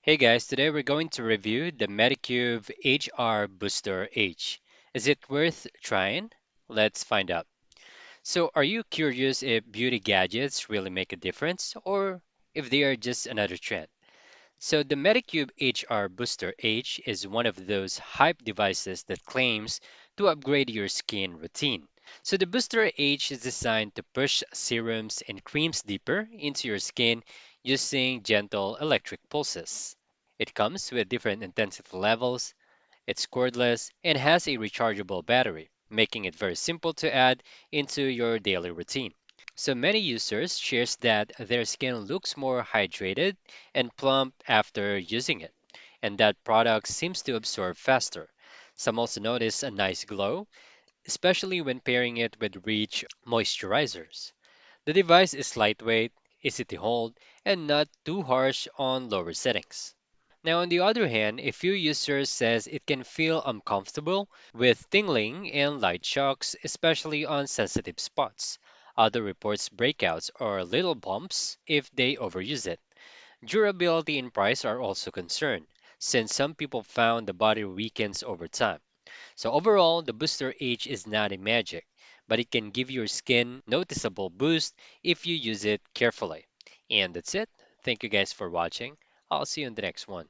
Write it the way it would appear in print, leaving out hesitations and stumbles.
Hey guys, today we're going to review the Medicube Age-R Booster H. Is it worth trying? Let's find out. So, are you curious if beauty gadgets really make a difference or if they are just another trend? So, the Medicube Age-R Booster H is one of those hype devices that claims to upgrade your skin routine. So, the Booster H is designed to push serums and creams deeper into your skin using gentle electric pulses. It comes with different intensity levels, it's cordless, and has a rechargeable battery, making it very simple to add into your daily routine. So many users shares that their skin looks more hydrated and plump after using it, and that product seems to absorb faster. Some also notice a nice glow, especially when pairing it with rich moisturizers. The device is lightweight, easy to hold, and not too harsh on lower settings. Now, on the other hand, a few users says it can feel uncomfortable with tingling and light shocks, especially on sensitive spots. Other reports breakouts or little bumps if they overuse it. Durability and price are also concerned, since some people found the body weakens over time. So overall, the booster H is not a magic, but it can give your skin noticeable boost if you use it carefully. And that's it. Thank you guys for watching. I'll see you in the next one.